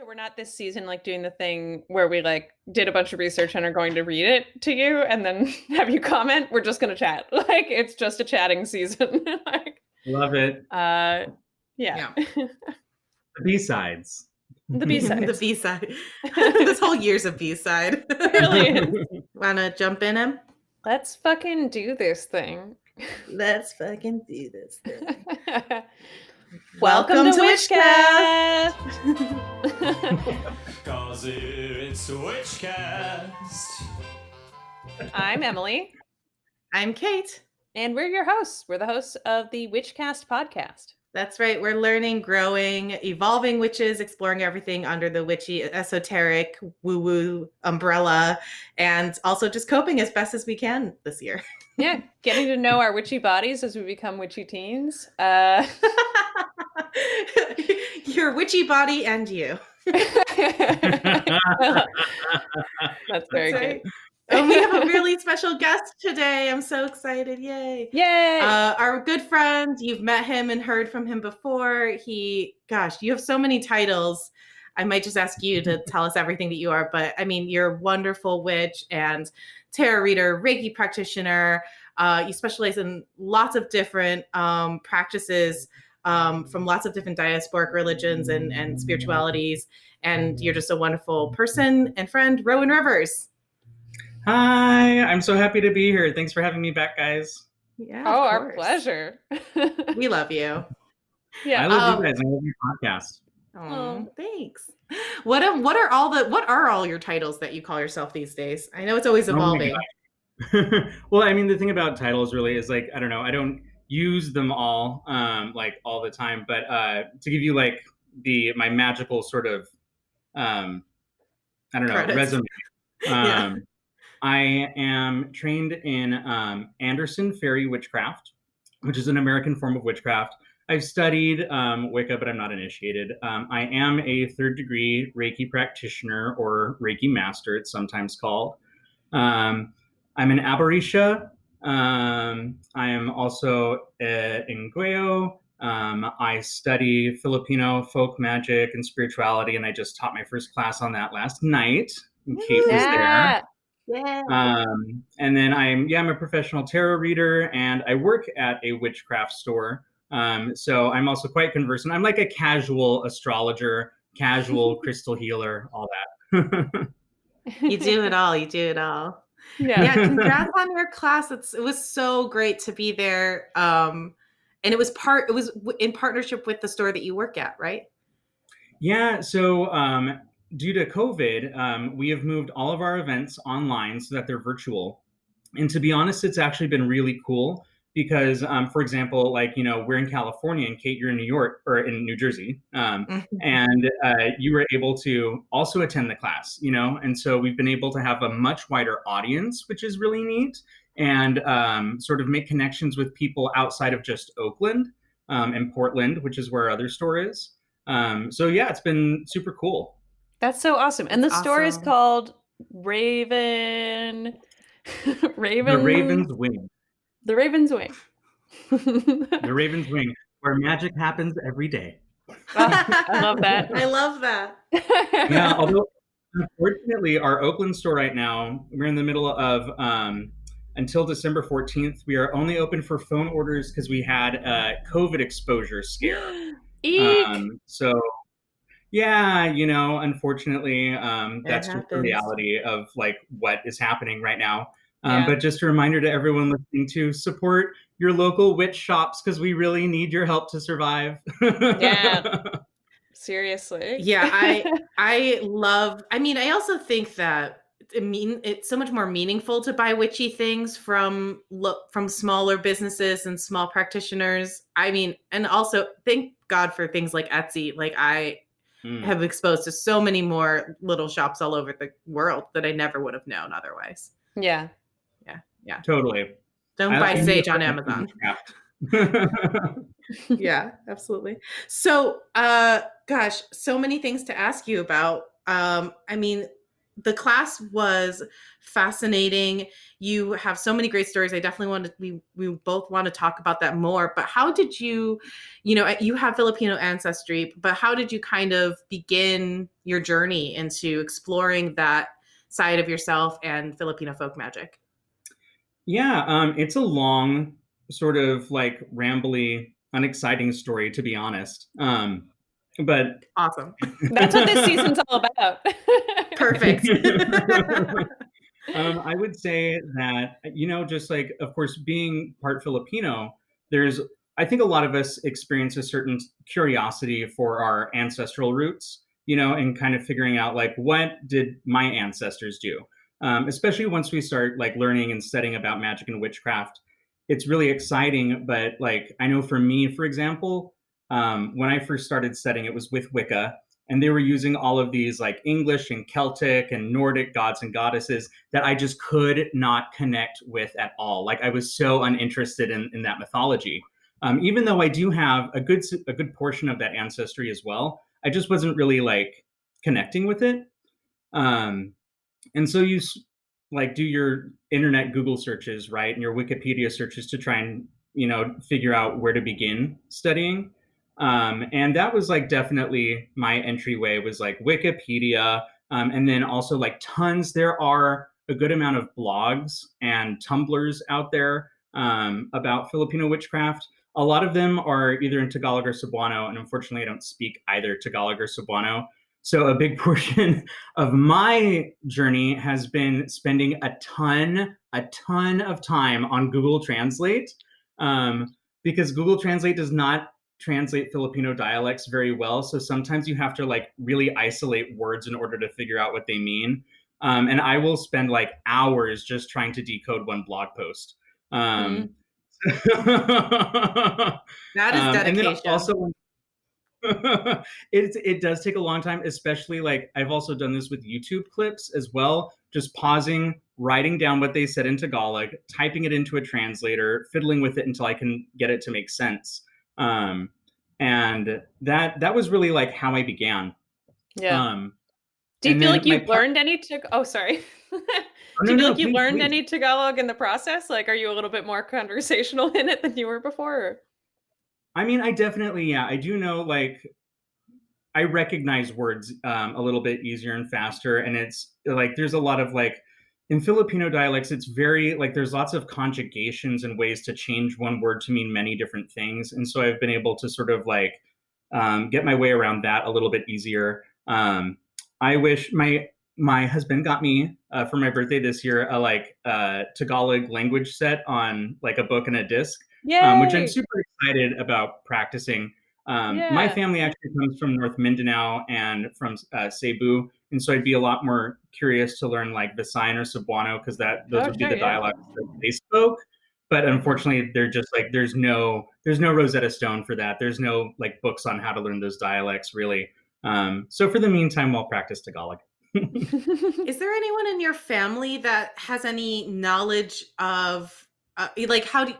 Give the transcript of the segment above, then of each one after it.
So we're not this season like doing the thing where we like did a bunch of research and are going to read it to you and then have you comment. We're just going to chat. Like it's just a chatting season. Like, Love it. yeah. The B-sides. The B-sides. The B-side. This whole year's a B-side. It really is. Wanna jump in him? Let's fucking do this thing. Let's fucking do this thing. Welcome to Witchcast. Cause it's Witchcast. I'm Emily. I'm Kate. And we're your hosts. We're the hosts of the Witchcast podcast. That's right. We're learning, growing, evolving witches, exploring everything under the witchy, esoteric, woo-woo umbrella, and also just coping as best as we can this year. Yeah, getting to know our witchy bodies as we become witchy teens. Your witchy body and you. That's very good. And we have a really special guest today. I'm so excited. Yay. Yay. Our good friend, you've met him and heard from him before. You have so many titles. I might just ask you to tell us everything that you are. But I mean, you're a wonderful witch and tarot reader, Reiki practitioner. You specialize in lots of different practices from lots of different diasporic religions and spiritualities. And you're just a wonderful person and friend, Rowan Rivers. Hi, I'm so happy to be here. Thanks for having me back, guys. Yeah. Oh, our pleasure. We love you. Yeah, I love you guys. I love your podcast. Oh, thanks. What are all your titles that you call yourself these days? I know it's always evolving. Well, I mean, the thing about titles really is like, I don't know, I don't use them all like all the time, but to give you like my magical sort of I don't know, Credits. resume. Yeah. I am trained in Anderson Fairy Witchcraft, which is an American form of witchcraft. I've studied Wicca, but I'm not initiated. I am a third degree Reiki practitioner or Reiki master, it's sometimes called. I'm an Abarisha. I am also Ingueo. I study Filipino folk magic and spirituality, and I just taught my first class on that last night. Kate was there. Yeah. And then I'm a professional tarot reader, and I work at a witchcraft store. So I'm also quite conversant. I'm like a casual astrologer, casual crystal healer, all that. You do it all. You do it all. Yeah. Congrats on your class. It was so great to be there. And it was in partnership with the store that you work at, right? Yeah. So due to COVID, we have moved all of our events online so that they're virtual. And to be honest, it's actually been really cool because, for example, like, you know, we're in California and Kate, you're in New York or in New Jersey. And you were able to also attend the class, you know, and so we've been able to have a much wider audience, which is really neat, and sort of make connections with people outside of just Oakland and Portland, which is where our other store is. So yeah, it's been super cool. That's so awesome. And the store is called Raven. The Raven's Wing. The Raven's Wing. The Raven's Wing, where magic happens every day. I love that. I love that. Yeah, although unfortunately our Oakland store right now, we're in the middle of until December 14th, we are only open for phone orders because we had a COVID exposure scare. So yeah, you know, unfortunately, that's just the reality of like what is happening right now. But just a reminder to everyone listening to support your local witch shops because we really need your help to survive. Yeah, seriously. Yeah, I also think that it's so much more meaningful to buy witchy things from smaller businesses and small practitioners. I mean, and also thank God for things like Etsy. Like I have exposed to so many more little shops all over the world that I never would have known otherwise. Yeah. Totally. Don't buy sage on Amazon. Yeah, absolutely. So, gosh, so many things to ask you about. I mean, the class was fascinating. You have so many great stories. I definitely want to, we both want to talk about that more, but how did you, you have Filipino ancestry, but how did you kind of begin your journey into exploring that side of yourself and Filipino folk magic? Yeah, it's a long, sort of like rambly, unexciting story, to be honest. But Awesome. That's what this season's all about. Perfect. I would say that, just like, of course, being part Filipino, there's, I think a lot of us experience a certain curiosity for our ancestral roots, and kind of figuring out like, what did my ancestors do? Especially once we start like learning and studying about magic and witchcraft, it's really exciting. But like, I know for me, for example, when I first started studying, it was with Wicca, and they were using all of these like English and Celtic and Nordic gods and goddesses that I just could not connect with at all. Like I was so uninterested in that mythology. Even though I do have a good portion of that ancestry as well, I just wasn't really like connecting with it. Um, and so you like do your internet Google searches, right, and your Wikipedia searches to try and figure out where to begin studying. And that was like definitely my entryway, was like Wikipedia, and then also like tons. There are a good amount of blogs and Tumblrs out there about Filipino witchcraft. A lot of them are either in Tagalog or Cebuano, and unfortunately, I don't speak either Tagalog or Cebuano. So a big portion of my journey has been spending a ton of time on Google Translate, because Google Translate does not translate Filipino dialects very well. So sometimes you have to like really isolate words in order to figure out what they mean. And I will spend like hours just trying to decode one blog post. Mm. That is And then dedication. also, it does take a long time, especially like I've also done this with YouTube clips as well, just pausing, writing down what they said in Tagalog, typing it into a translator, fiddling with it until I can get it to make sense. And that was really like how I began. Yeah. Um, Do you and feel like then my you've part. learned any oh, sorry. Oh, Do no, you feel no, like you please, learned please. any Tagalog in the process? Like, are you a little bit more conversational in it than you were before? Or? I mean, I definitely, yeah, I do know like I recognize words a little bit easier and faster. And it's like there's a lot of like in Filipino dialects, it's very like there's lots of conjugations and ways to change one word to mean many different things. And so I've been able to sort of like get my way around that a little bit easier. I wish my husband got me for my birthday this year a like Tagalog language set on like a book and a disc, which I'm Yay! super excited about practicing. My Yeah. family actually comes from North Mindanao and from Cebu, and so I'd be a lot more curious to learn like Visayan or Cebuano, because those Oh, would be sure, the yeah. dialects that they spoke. But Mhm. unfortunately, they're just like there's no Rosetta Stone for that. There's no like books on how to learn those dialects really. So for the meantime, I'll practice Tagalog. Is there anyone in your family that has any knowledge of like how do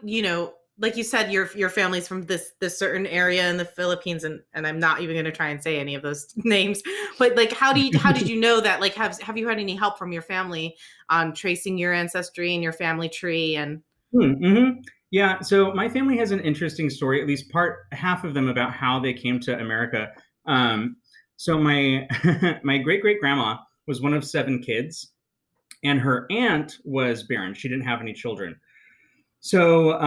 like you said your family's from this certain area in the Philippines, and I'm not even going to try and say any of those names, but like how did you know that, like have you had any help from your family on tracing your ancestry and your family tree? And Mm-hmm. Yeah, so my family has an interesting story, at least half of them, about how they came to America. So my my great great grandma was one of 7 kids, and her aunt was barren. She didn't have any children. So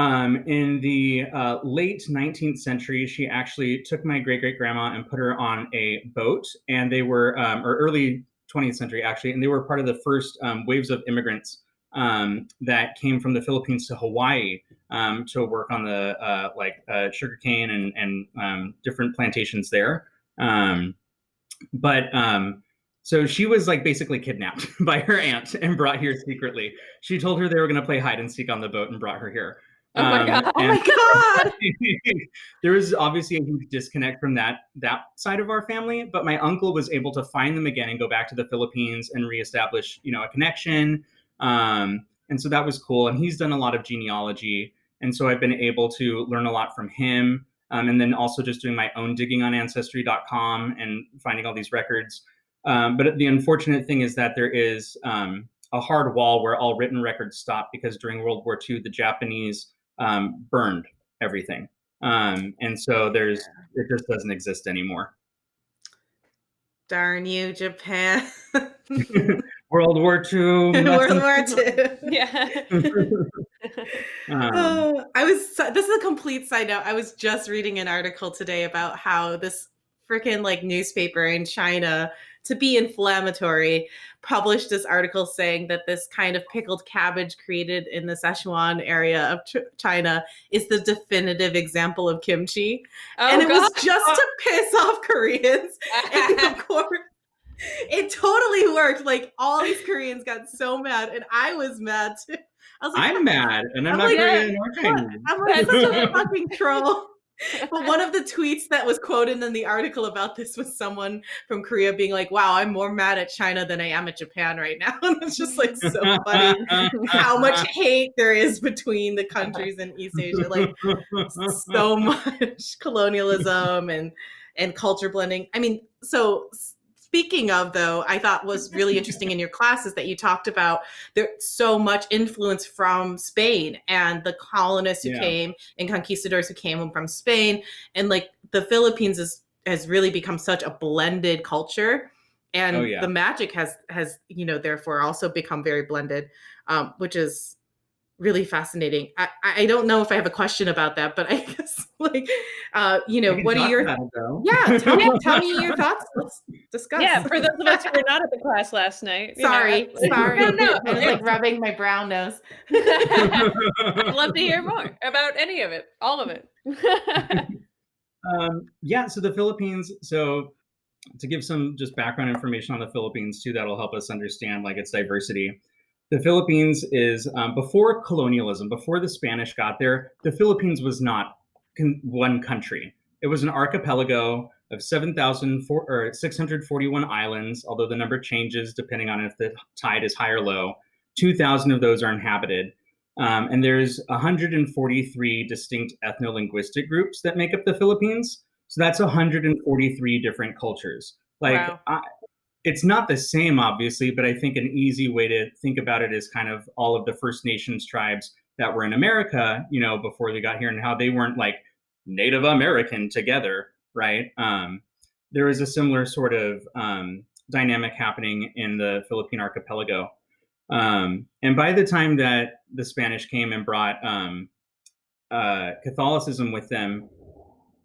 in the late 19th century, she actually took my great great grandma and put her on a boat, and they were, or early 20th century actually, and they were part of the first waves of immigrants that came from the Philippines to Hawaii to work on the sugarcane and different plantations there. But so she was like basically kidnapped by her aunt and brought here secretly. She told her they were going to play hide and seek on the boat and brought her here. Oh my god. oh And my god. there was obviously a huge disconnect from that side of our family, but my uncle was able to find them again and go back to the Philippines and reestablish, a connection. And so that was cool. And he's done a lot of genealogy, and so I've been able to learn a lot from him. And then also just doing my own digging on ancestry.com and finding all these records. But the unfortunate thing is that there is a hard wall where all written records stop because during World War II, the Japanese burned everything. And so it just doesn't exist anymore. Darn you, Japan. World War II. World War II. Yeah. This is a complete side note. I was just reading an article today about how this freaking like newspaper in China, to be inflammatory, published this article saying that this kind of pickled cabbage created in the Sichuan area of China is the definitive example of kimchi. And it was just to piss off Koreans. And of course, it totally worked. Like all these Koreans got so mad, and I was mad too. I was like, I'm mad, and I'm not Korean or Chinese. I'm like such a fucking troll. But one of the tweets that was quoted in the article about this was someone from Korea being like, wow, I'm more mad at China than I am at Japan right now. And it's just like so funny how much hate there is between the countries in East Asia. Like so much colonialism and culture blending. I mean, so speaking of, though, I thought was really interesting in your classes that you talked about there's so much influence from Spain and the colonists who came and conquistadors who came from Spain. And like the Philippines has really become such a blended culture. And the magic has, therefore also become very blended, which is really fascinating. I don't know if I have a question about that, but I guess what are your tell me your thoughts. Let's discuss. Yeah, for those of us who were not at the class last night. Sorry. No. I was like rubbing my brown nose. I'd love to hear more about any of it, all of it. So the Philippines, to give some just background information on the Philippines too, that'll help us understand like its diversity. The Philippines is, before colonialism, before the Spanish got there, the Philippines was not one country. It was an archipelago of 641 islands, although the number changes depending on if the tide is high or low. 2,000 of those are inhabited. And there's 143 distinct ethno-linguistic groups that make up the Philippines. So that's 143 different cultures. Like, wow. It's not the same, obviously, but I think an easy way to think about it is kind of all of the First Nations tribes that were in America, before they got here, and how they weren't like Native American together, right? There is a similar sort of dynamic happening in the Philippine archipelago. And by the time that the Spanish came and brought Catholicism with them,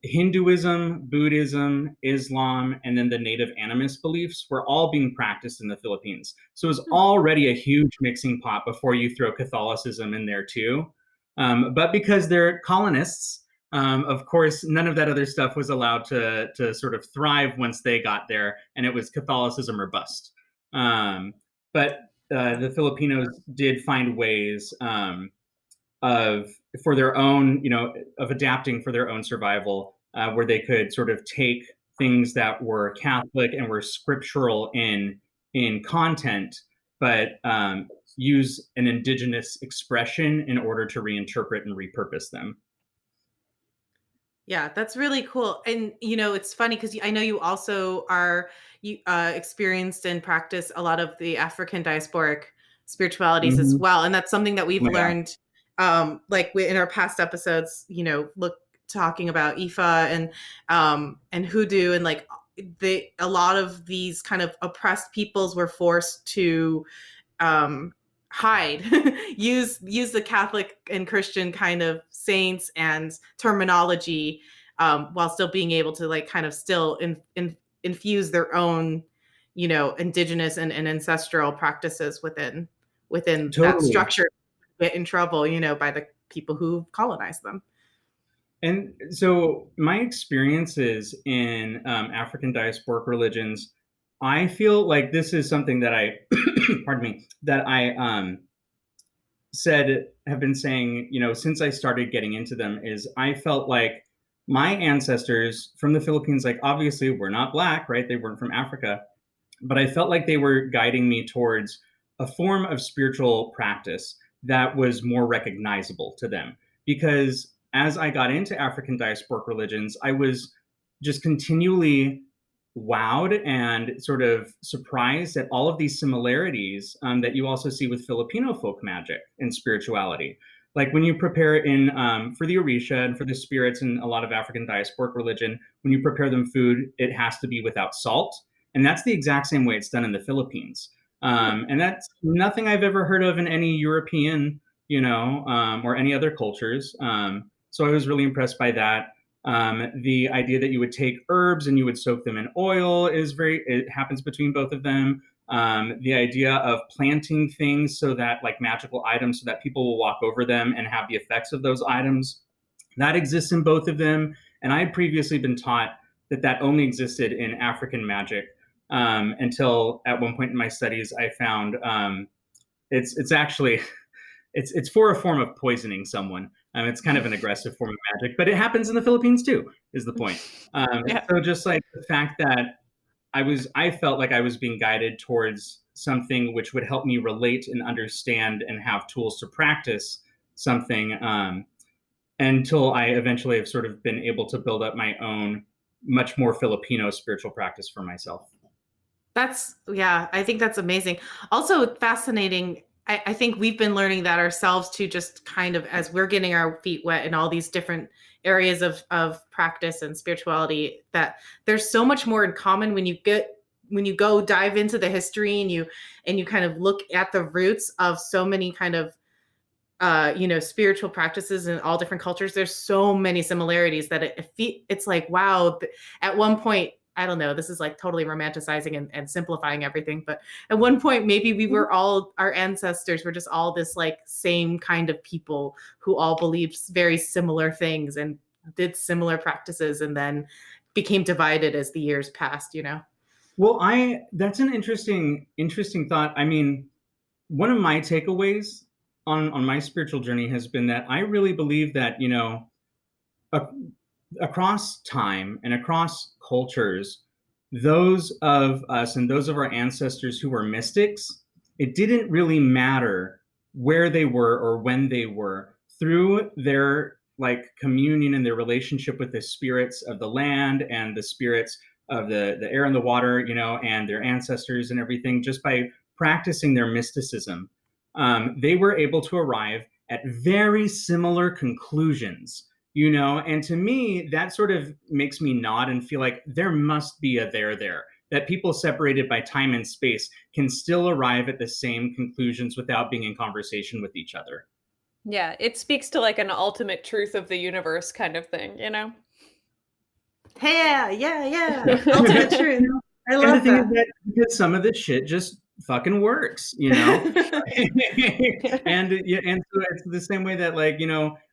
Hinduism, Buddhism, Islam, and then the native animist beliefs were all being practiced in the Philippines. So it was already a huge mixing pot before you throw Catholicism in there too. But because they're colonists, of course, none of that other stuff was allowed to sort of thrive once they got there, and it was Catholicism or bust. But the Filipinos did find ways of adapting for their own survival, where they could sort of take things that were Catholic and were scriptural in content, but use an indigenous expression in order to reinterpret and repurpose them. Yeah, that's really cool. And, it's funny because I know you also experienced and practice a lot of the African diasporic spiritualities as well. And that's something that we've learned in our past episodes, talking about Ifa and hoodoo, and like a lot of these kind of oppressed peoples were forced to hide, use the Catholic and Christian kind of saints and terminology, while still being able to like kind of still infuse their own, indigenous and ancestral practices within that structure. Get in trouble, by the people who colonized them. And so my experiences in African diasporic religions, I feel like this is something that I, have been saying, since I started getting into them, is I felt like my ancestors from the Philippines, like obviously were not Black, right? They weren't from Africa, but I felt like they were guiding me towards a form of spiritual practice that was more recognizable to them. Because as I got into African diasporic religions, I was just continually wowed and sort of surprised at all of these similarities that you also see with Filipino folk magic and spirituality. Like when you prepare in for the Orisha and for the spirits in a lot of African diasporic religion, when you prepare them food, it has to be without salt, and that's the exact same way it's done in the Philippines. And that's nothing I've ever heard of in any European, or any other cultures. So I was really impressed by that. The idea that you would take herbs and you would soak them in oil it happens between both of them. The idea of planting things so that, like magical items, so that people will walk over them and have the effects of those items, that exists in both of them. And I had previously been taught that that only existed in African magic, until at one point in my studies, I found it's actually it's for a form of poisoning someone. It's kind of an aggressive form of magic, but it happens in the Philippines too, is the point. Yeah. So just like the fact that I felt like I was being guided towards something which would help me relate and understand and have tools to practice something, until I eventually have sort of been able to build up my own much more Filipino spiritual practice for myself. Yeah, I think that's amazing. Also fascinating. I think we've been learning that ourselves too, just kind of as we're getting our feet wet in all these different areas of practice and spirituality, that there's so much more in common when you go dive into the history and you kind of look at the roots of so many kind of spiritual practices in all different cultures. There's so many similarities that it's like, wow. At one point, I don't know, this is like totally romanticizing and simplifying everything, but at one point, maybe our ancestors were just all this like same kind of people who all believed very similar things and did similar practices, and then became divided as the years passed, Well, that's an interesting thought. I mean, one of my takeaways on my spiritual journey has been that I really believe that, across time and across cultures, those of us and those of our ancestors who were mystics, it didn't really matter where they were or when they were, through their like communion and their relationship with the spirits of the land and the spirits of the air and the water, and their ancestors and everything, just by practicing their mysticism, they were able to arrive at very similar conclusions. And to me, that sort of makes me nod and feel like there must be a there, that people separated by time and space can still arrive at the same conclusions without being in conversation with each other. Yeah, it speaks to like an ultimate truth of the universe kind of thing, Yeah. Ultimate truth. I And the love thing is that. that because some of this shit just fucking works, and so it's the same way that, like,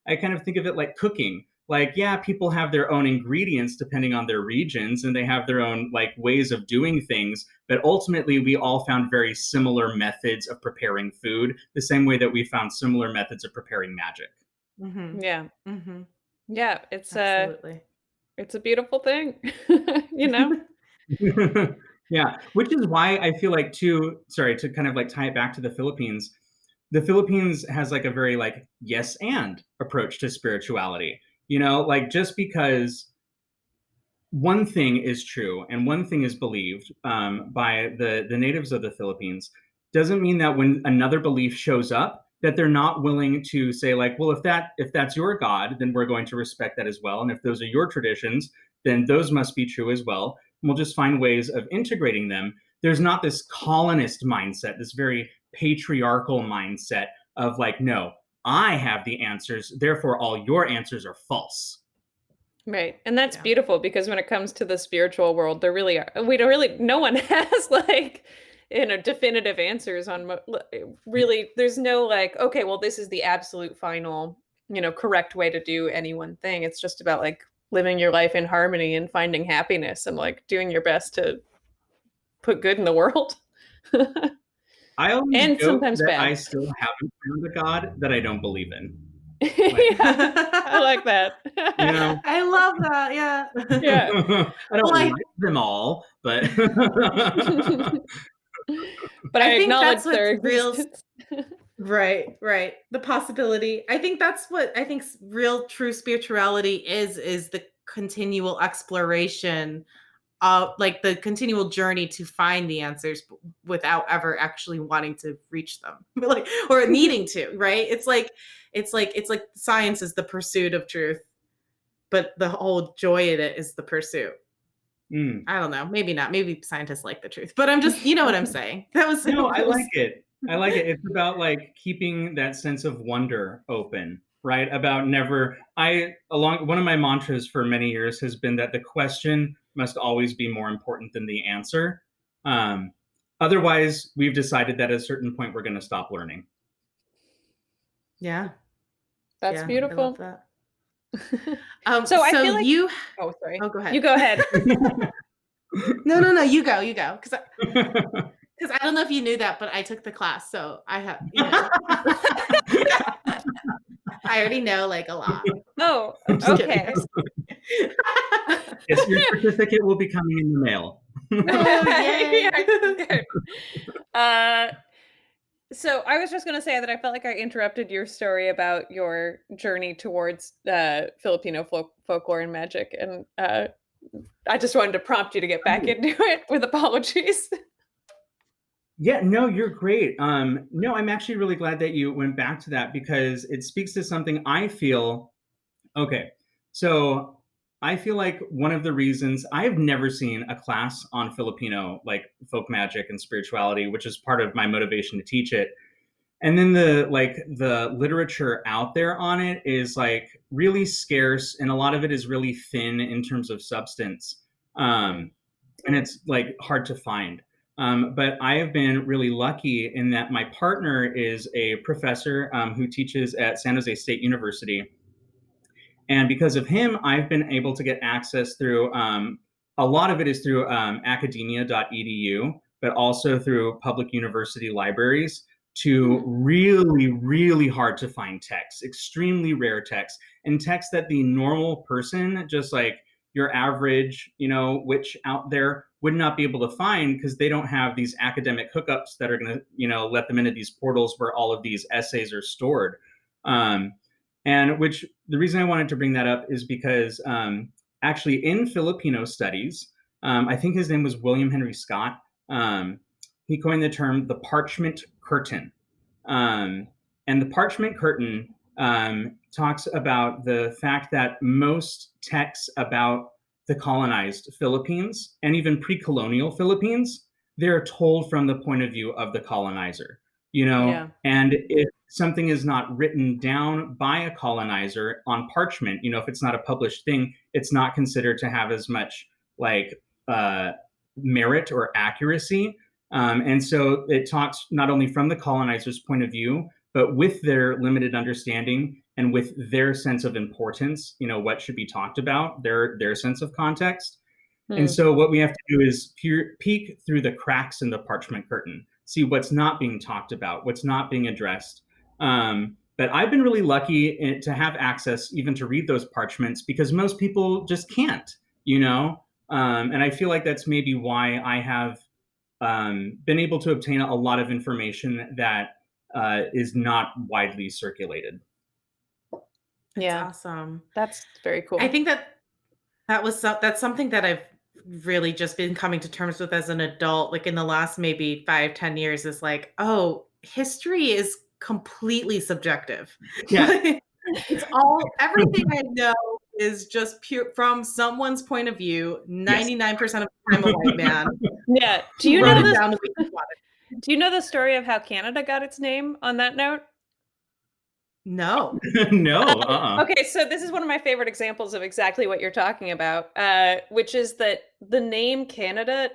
I kind of think of it like cooking. Like, yeah, people have their own ingredients depending on their regions, and they have their own like ways of doing things, but ultimately we all found very similar methods of preparing food, the same way that we found similar methods of preparing magic. Mm-hmm. Yeah. Mm-hmm. Yeah, Absolutely. it's a beautiful thing, you know? Yeah, which is why I feel like too, sorry, to kind of like tie it back to the Philippines. The Philippines has like a very like yes and approach to spirituality. Like just because one thing is true and one thing is believed by the natives of the Philippines doesn't mean that when another belief shows up that they're not willing to say like, well, if that's your God, then we're going to respect that as well. And if those are your traditions, then those must be true as well. And we'll just find ways of integrating them. There's not this colonist mindset, this very patriarchal mindset of like, no, I have the answers, therefore all your answers are false. Right. And that's Yeah. beautiful because when it comes to the spiritual world, there really are, no one has like, definitive answers on really, there's no like, okay, well, this is the absolute final, correct way to do any one thing. It's just about like living your life in harmony and finding happiness and like doing your best to put good in the world. I always And joke sometimes that bad. I still haven't found a God that I don't believe in. Yeah, I like that. I love that. Yeah. Yeah. I don't Well, like them all, but But I I think acknowledge that's their what's real. existence. Right. The possibility. I think that's what I think real true spirituality is the continual exploration like the continual journey to find the answers without ever actually wanting to reach them, like, or needing to, right? It's like science is the pursuit of truth, but the whole joy in it is the pursuit. I don't know. Maybe not. Maybe scientists like the truth, but I'm just, you know what I'm saying. No, I like it. I like it. It's about like keeping that sense of wonder open, right? About never, one of my mantras for many years has been that the question must always be more important than the answer. Otherwise, we've decided that at a certain point, we're going to stop learning. Yeah. That's beautiful. I love that. So I feel like oh, sorry. Oh, go ahead. You go ahead. No, you go. Because I don't know if you knew that, but I took the class, so I have, I already know like a lot. Oh, okay. Yes, your certificate will be coming in the mail. Yeah, so I was just going to say that I felt like I interrupted your story about your journey towards Filipino folklore and magic, and I just wanted to prompt you to get back into it with apologies. Yeah, no, you're great. No, I'm actually really glad that you went back to that because it speaks to something I feel. Okay, so I feel like one of the reasons I've never seen a class on Filipino, like folk magic and spirituality, which is part of my motivation to teach it. And then the literature out there on it is like really scarce, and a lot of it is really thin in terms of substance, and it's like hard to find. But I have been really lucky in that my partner is a professor who teaches at San Jose State University. And because of him, I've been able to get access through, a lot of it is through academia.edu, but also through public university libraries, to really, really hard to find texts, extremely rare texts, and texts that the normal person, just like your average, witch out there, would not be able to find because they don't have these academic hookups that are going to, let them into these portals where all of these essays are stored. And which the reason I wanted to bring that up is because actually in Filipino studies, I think his name was William Henry Scott. He coined the term the parchment curtain. And the parchment curtain talks about the fact that most texts about the colonized Philippines and even pre-colonial Philippines, they're told from the point of view of the colonizer, Yeah. And if something is not written down by a colonizer on parchment, if it's not a published thing, it's not considered to have as much like merit or accuracy. And so it talks not only from the colonizer's point of view, but with their limited understanding and with their sense of importance, what should be talked about, their sense of context. And so what we have to do is peek through the cracks in the parchment curtain, see what's not being talked about, what's not being addressed. But I've been really lucky to have access even to read those parchments because most people just can't, and I feel like that's maybe why I have been able to obtain a lot of information that is not widely circulated. Yeah, that's awesome. That's very cool. I think that's something that I've really just been coming to terms with as an adult, like in the last maybe 5-10 years, is like, oh, history is completely subjective. Yeah. It's everything I know is just pure from someone's point of view. 99% of the time, a white man. Yeah. Do you know the story of how Canada got its name on that note? No. No. Okay, so this is one of my favorite examples of exactly what you're talking about, which is that the name Canada,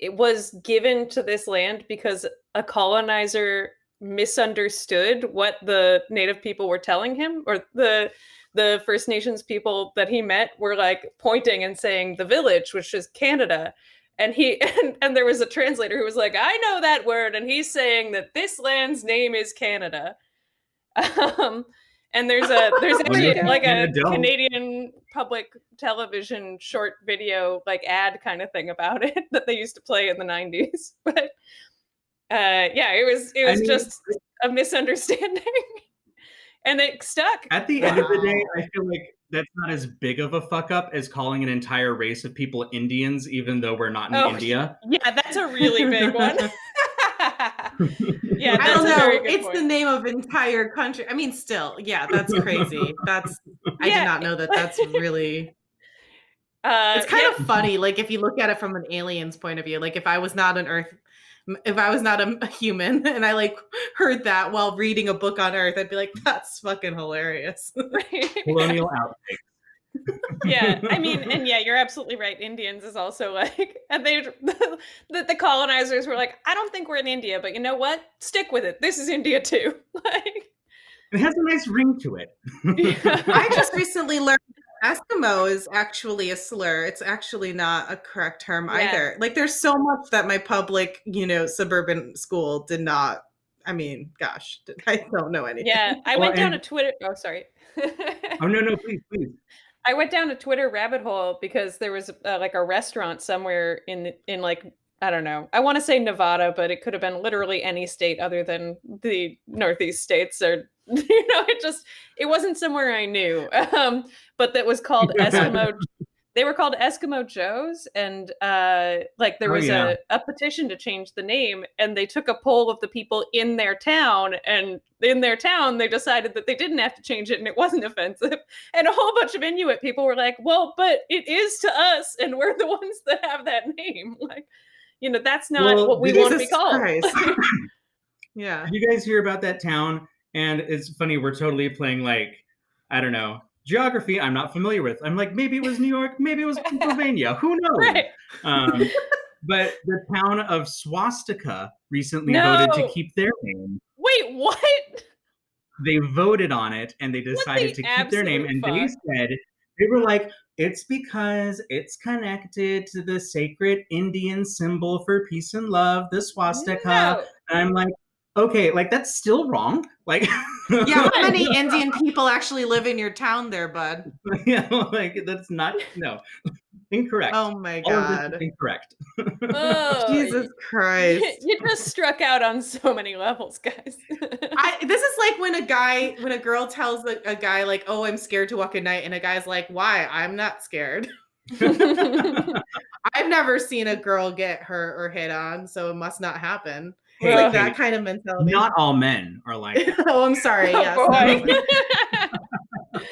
it was given to this land because a colonizer misunderstood what the native people were telling him, or the First Nations people that he met were like pointing and saying the village, which is Canada. And and there was a translator who was like, I know that word, and he's saying that this land's name is Canada. And there's actually like a Canadian public television short video like ad kind of thing about it that they used to play in the 90s. But yeah, it was just a misunderstanding. And it stuck. At the end of the day, I feel like that's not as big of a fuck up as calling an entire race of people Indians, even though we're not in Oh, India. yeah, that's a really big one. Yeah, I that's don't a very know. good It's the point. name of entire country. I mean, still, yeah, that's crazy. I did Yeah. not know that. That's really. It's kind Yeah, of funny, like if you look at it from an alien's point of view. Like if I was not if I was not a human, and I like heard that while reading a book on Earth, I'd be like, "That's fucking hilarious." right. Colonial outtake. Yeah, I mean, and yeah, you're absolutely right. Indians is also like, and the colonizers were like, I don't think we're in India, but you know what? Stick with it. This is India too. Like, It has a nice ring to it. yeah. I just recently learned that Eskimo is actually a slur. It's actually not a correct term Yeah. either. Like there's so much that my public, suburban school did not. I mean, gosh, I don't know anything. Yeah, I Well, went down a and Twitter. Oh, sorry. oh no, please, please. I went down a Twitter rabbit hole because there was like a restaurant somewhere in like, I don't know. I want to say Nevada, but it could have been literally any state other than the Northeast states. Or it wasn't somewhere I knew. But that was called Eskimo. They were called Eskimo Joes, and like there Oh was yeah. a petition to change the name, and they took a poll of the people in their town, and in their town they decided that they didn't have to change it, and it wasn't offensive. And a whole bunch of Inuit people were like, "Well, but it is to us, and we're the ones that have that name. Like, that's not Well, what we did want to be Jesus called." Christ. Yeah. Did you guys hear about that town? And it's funny, we're totally playing like, I don't know, geography I'm not familiar with. I'm like, maybe it was New York, maybe it was Pennsylvania, who knows? Right? Um, but the town of Swastika recently No. voted to keep their name. Wait, what? They voted on it and they What decided the to keep their name. absolute And they fuck? said, they were like, it's because it's connected to the sacred Indian symbol for peace and love, the swastika. No. And I'm like, okay, like that's still wrong. Like, Yeah, how many Indian people actually live in your town there, bud? yeah, like that's not incorrect. Oh my All of this is God. incorrect. Oh, Jesus Christ. you just struck out on so many levels, guys. This is like when a girl tells a guy like, "Oh, I'm scared to walk at night," and a guy's like, "Why? I'm not scared." I've never seen a girl get hurt or hit on, so it must not happen. Hey, It's like hey, that kind of mentality. not all men are like that. Oh, I'm sorry. Oh, Yes. boy.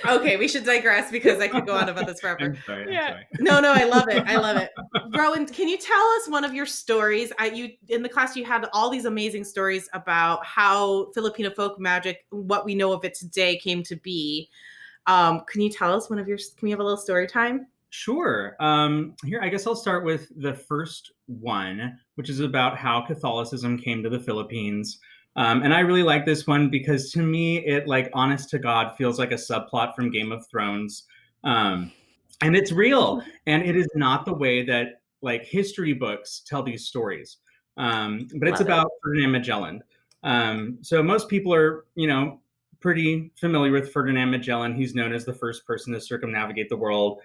Okay, we should digress because I could go on about this forever. I'm sorry. Yeah. I'm sorry. No, I love it. I love it. Rowan, can you tell us one of your stories? You in the class you had all these amazing stories about how Filipino folk magic, what we know of it today, came to be. Can you tell us can we have a little story time? Sure. Here, I guess I'll start with the first one, which is about how Catholicism came to the Philippines. And I really like this one because to me, it like honest to God feels like a subplot from Game of Thrones. And it's real. And it is not the way that like history books tell these stories. But it's Love it. about Ferdinand Magellan. So most people are, pretty familiar with Ferdinand Magellan. He's known as the first person to circumnavigate the world.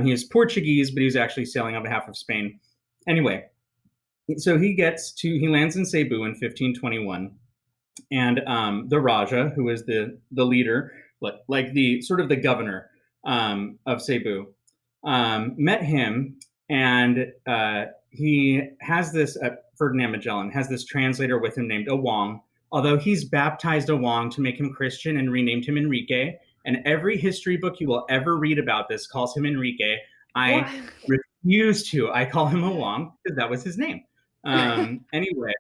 He is Portuguese, but he was actually sailing on behalf of Spain. Anyway, so he lands in Cebu in 1521. And the Raja, who is the leader, like the sort of the governor of Cebu, met him. And he has this, Ferdinand Magellan has this translator with him named Awang, although he's baptized Awang to make him Christian and renamed him Enrique. And every history book you will ever read about this calls him Enrique. I refuse to. I call him Awang because that was his name. Anyway,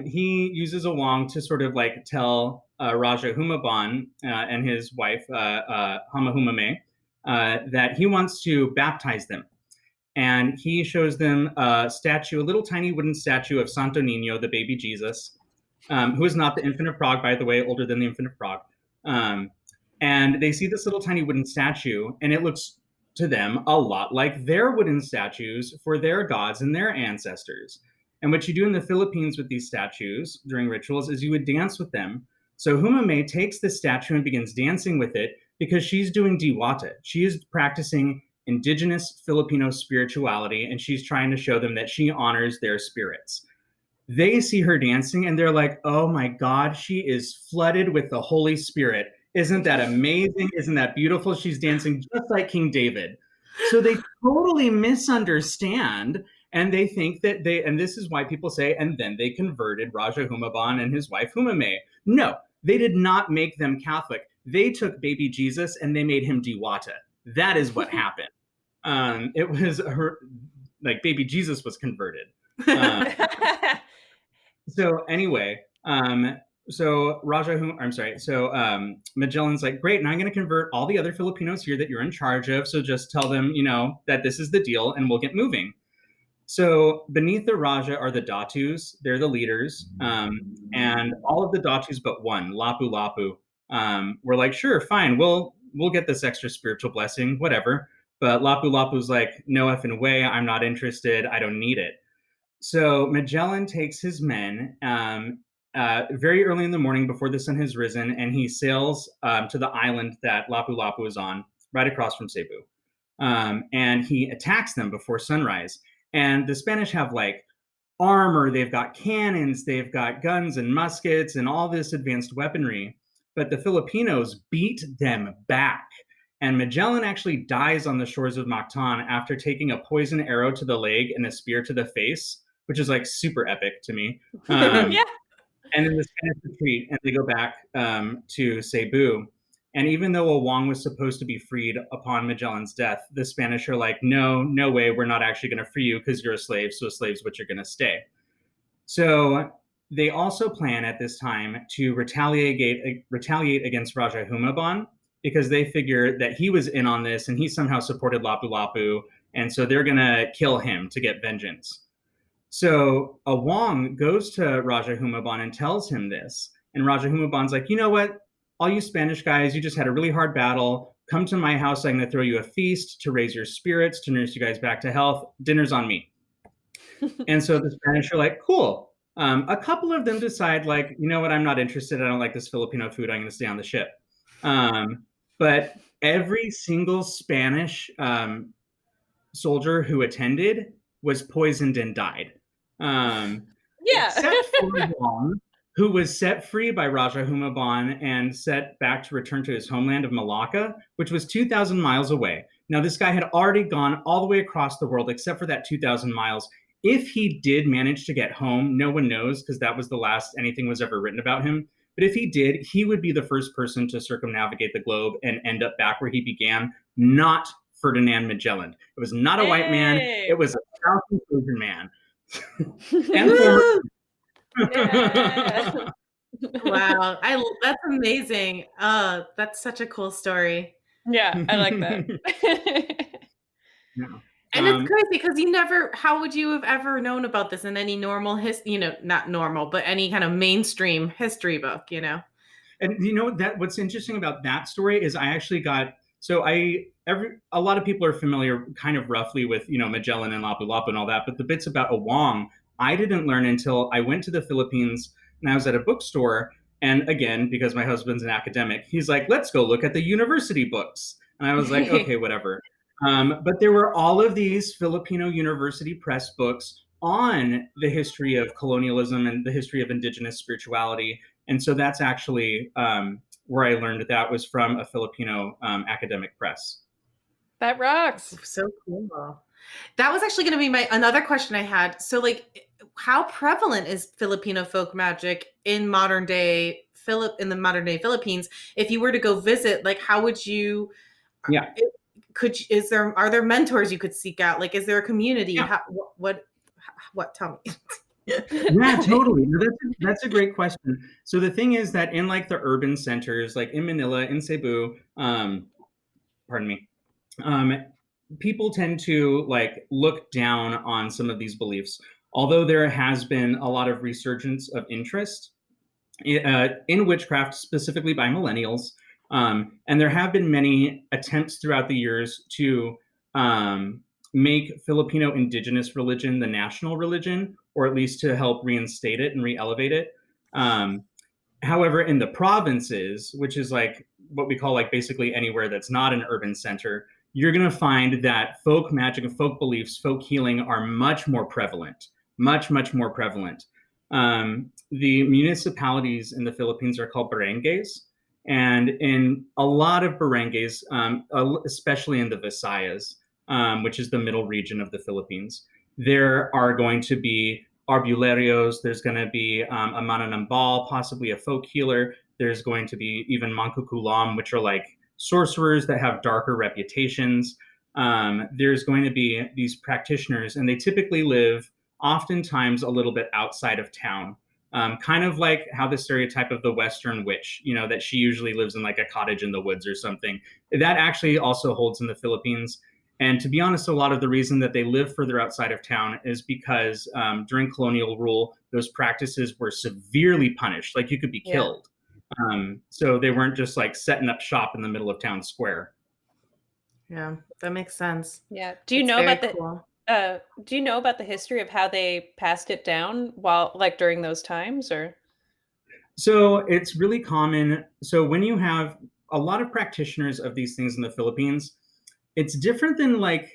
he uses Awang to sort of like tell Raja Humaban and his wife Hamahumame that he wants to baptize them. And he shows them a little tiny wooden statue of Santo Niño, the baby Jesus, who is not the Infant of Prague, by the way, older than the Infant of Prague. And they see this little tiny wooden statue, and it looks to them a lot like their wooden statues for their gods and their ancestors. And what you do in the Philippines with these statues during rituals is you would dance with them. So Humame takes this statue and begins dancing with it because she's doing diwata. She is practicing indigenous Filipino spirituality, and she's trying to show them that she honors their spirits. They see her dancing and they're like, oh my God, she is flooded with the Holy Spirit. Isn't that amazing? Isn't that beautiful? She's dancing just like King David. So they totally misunderstand, and they think that and this is why people say, and then they converted Raja Humaban and his wife Humame. No, they did not make them Catholic. They took baby Jesus and they made him Diwata. That is what happened. It was like baby Jesus was converted. So anyway, so Magellan's like, great, now I'm going to convert all the other Filipinos here that you're in charge of. So just tell them, that this is the deal and we'll get moving. So beneath the Raja are the Datus. They're the leaders. And all of the Datus but one, Lapu Lapu, were like, sure, fine, we'll get this extra spiritual blessing, whatever. But Lapu Lapu's like, no effing way, I'm not interested, I don't need it. So Magellan takes his men very early in the morning before the sun has risen, and he sails to the island that Lapu Lapu is on, right across from Cebu. And he attacks them before sunrise. And the Spanish have like armor, they've got cannons, they've got guns and muskets and all this advanced weaponry. But the Filipinos beat them back. And Magellan actually dies on the shores of Mactan after taking a poison arrow to the leg and a spear to the face, which is like super epic to me. Yeah. And then the Spanish retreat and they go back to Cebu. And even though Awang was supposed to be freed upon Magellan's death, the Spanish are like, no way, we're not actually going to free you because you're a slave. So a slave's what you're going to stay. So they also plan at this time to retaliate against Raja Humaban, because they figure that he was in on this and he somehow supported Lapu Lapu. And so they're going to kill him to get vengeance. So Awang goes to Raja Humaban and tells him this. And Raja Humaban's like, you know what? All you Spanish guys, you just had a really hard battle. Come to my house. I'm going to throw you a feast to raise your spirits, to nurse you guys back to health. Dinner's on me. And so the Spanish are like, cool. A couple of them decide like, you know what? I'm not interested. I don't like this Filipino food. I'm going to stay on the ship. But every single Spanish soldier who attended was poisoned and died. Except for Awang, who was set free by Raja Humaban and set back to return to his homeland of Malacca, which was 2,000 miles away. Now, this guy had already gone all the way across the world, except for that 2,000 miles. If he did manage to get home, no one knows, because that was the last anything was ever written about him. But if he did, he would be the first person to circumnavigate the globe and end up back where he began, not Ferdinand Magellan. It was not a white man. It was a Southeast Asian man. And Yeah. Wow, that's amazing. That's such a cool story. Yeah, I like that. Yeah. And it's crazy because how would you have ever known about this in any normal not normal, but any kind of mainstream history book, And what's interesting about that story is I actually got, a lot of people are familiar kind of roughly with, Magellan and Lapu Lapu and all that, but the bits about Awang, I didn't learn until I went to the Philippines and I was at a bookstore. And again, because my husband's an academic, he's like, let's go look at the university books. And I was like, okay, whatever. But there were all of these Filipino university press books on the history of colonialism and the history of indigenous spirituality. And so that's actually where I learned that was from a Filipino academic press. That rocks. So cool. That was actually going to be another question I had. So how prevalent is Filipino folk magic in modern day Philippines? If you were to go visit, how would you, are there mentors you could seek out? Is there a community? Yeah. What tell me. Yeah, totally. That's a great question. So the thing is that in the urban centers, like in Manila, in Cebu, people tend to look down on some of these beliefs. Although there has been a lot of resurgence of interest in witchcraft, specifically by millennials, and there have been many attempts throughout the years to make Filipino indigenous religion the national religion, or at least to help reinstate it and re-elevate it. However, in the provinces, which is what we call basically anywhere that's not an urban center, you're going to find that folk magic and folk beliefs, folk healing are much more prevalent, much more prevalent. The municipalities in the Philippines are called barangays. And in a lot of barangays, especially in the Visayas, which is the middle region of the Philippines, there are going to be arbularios, there's going to be a mananambal, possibly a folk healer. There's going to be even mangkukulam, which are like sorcerers that have darker reputations. There's going to be these practitioners, and they typically live oftentimes a little bit outside of town. Kind of like how the stereotype of the Western witch, that she usually lives in like a cottage in the woods or something. That actually also holds in the Philippines. And to be honest, a lot of the reason that they live further outside of town is because during colonial rule, those practices were severely punished. Like you could be killed. So they weren't just like setting up shop in the middle of town square. Yeah, that makes sense. Yeah. Do you It's know very about cool. do you know about the history of how they passed it down while like during those times or? So it's really common. So when you have a lot of practitioners of these things in the Philippines, it's different than like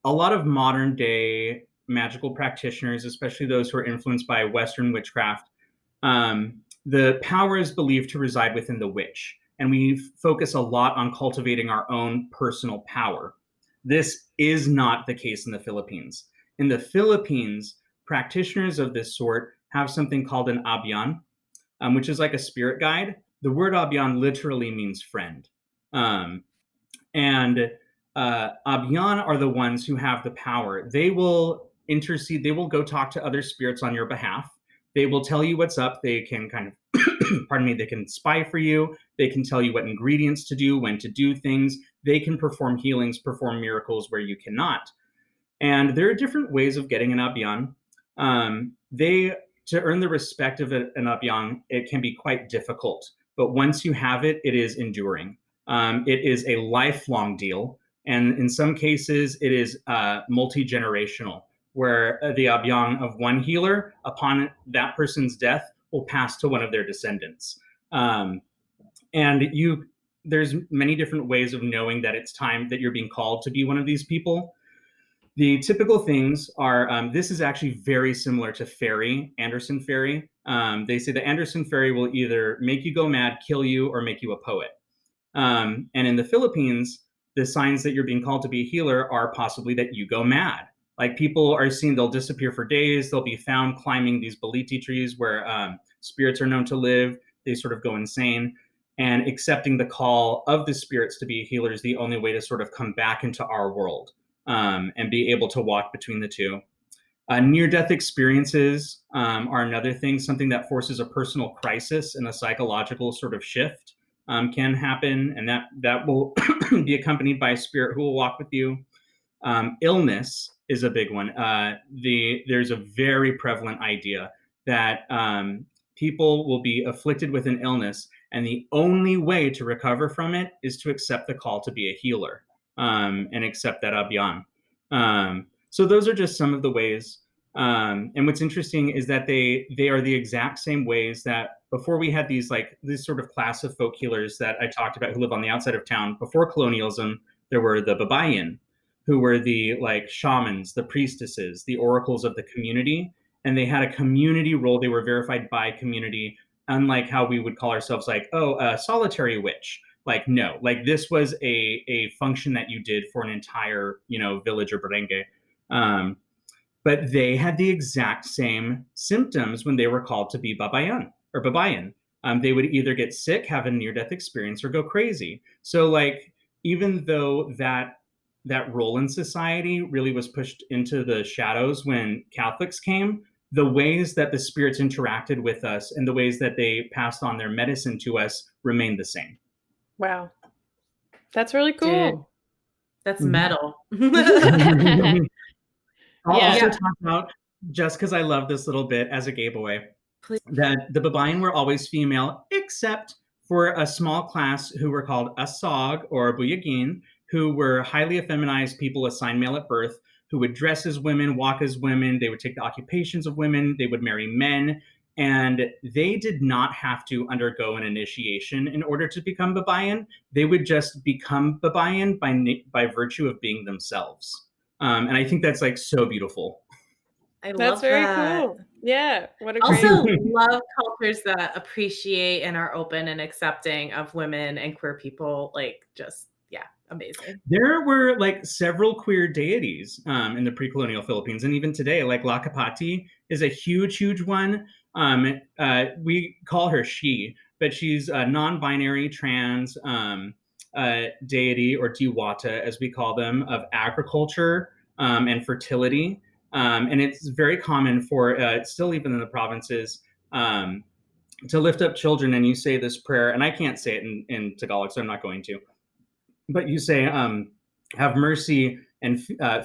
a lot of modern day magical practitioners, especially those who are influenced by Western witchcraft. The power is believed to reside within the witch, and we focus a lot on cultivating our own personal power. This is not the case in the Philippines. In the Philippines, practitioners of this sort have something called an abyan, which is like a spirit guide. The word abyan literally means friend. And abyan are the ones who have the power. They will intercede, they will go talk to other spirits on your behalf. They will tell you what's up. They can kind of, pardon me, they can spy for you. They can tell you what ingredients to do, when to do things. They can perform healings, perform miracles where you cannot. And there are different ways of getting an abyan. To earn the respect of an abyan, it can be quite difficult. But once you have it, it is enduring. It is a lifelong deal. And in some cases, it is multi-generational, where the abyan of one healer, upon that person's death, will pass to one of their descendants. There's many different ways of knowing that it's time that you're being called to be one of these people. The typical things are, this is actually very similar to fairy, Anderson fairy. They say the Anderson fairy will either make you go mad, kill you, or make you a poet. And in the Philippines, the signs that you're being called to be a healer are possibly that you go mad. Like people are seen, they'll disappear for days. They'll be found climbing these baliti trees where spirits are known to live. They sort of go insane. And accepting the call of the spirits to be a healer is the only way to sort of come back into our world. And be able to walk between the two. Near-death experiences are another thing, something that forces a personal crisis and a psychological sort of shift can happen, and that will be accompanied by a spirit who will walk with you. Illness is a big one. There's a very prevalent idea that people will be afflicted with an illness, and the only way to recover from it is to accept the call to be a healer. And accept that abyan. So those are just some of the ways. And what's interesting is that they are the exact same ways that before we had this sort of class of folk healers that I talked about who live on the outside of town. Before colonialism, there were the babayan, who were the like shamans, the priestesses, the oracles of the community. And they had a community role. They were verified by community, unlike how we would call ourselves like, a solitary witch. Like, no, like this was a function that you did for an entire, village or barangay. But they had the exact same symptoms when they were called to be babayan or babayan. They would either get sick, have a near-death experience, or go crazy. So like, even though that role in society really was pushed into the shadows when Catholics came, the ways that the spirits interacted with us and the ways that they passed on their medicine to us remained the same. Wow. That's really cool. Dude, that's metal. I'll also talk about, just because I love this little bit as a gay boy, that the babayan were always female, except for a small class who were called asog or buyagin, who were highly effeminized people assigned male at birth, who would dress as women, walk as women. They would take the occupations of women. They would marry men. And they did not have to undergo an initiation in order to become babayan. They would just become babayan by virtue of being themselves. And I think that's like so beautiful. I That's love very that. cool. Yeah, what a great Also love cultures that appreciate and are open and accepting of women and queer people. Like, just, yeah, amazing. There were like several queer deities in the pre-colonial Philippines, and even today, like Lakapati is a huge one. We call her she, but she's a non-binary trans deity, or diwata, as we call them, of agriculture and fertility. And it's very common for still even in the provinces to lift up children, and you say this prayer, and I can't say it in Tagalog, so I'm not going to, but you say, have mercy and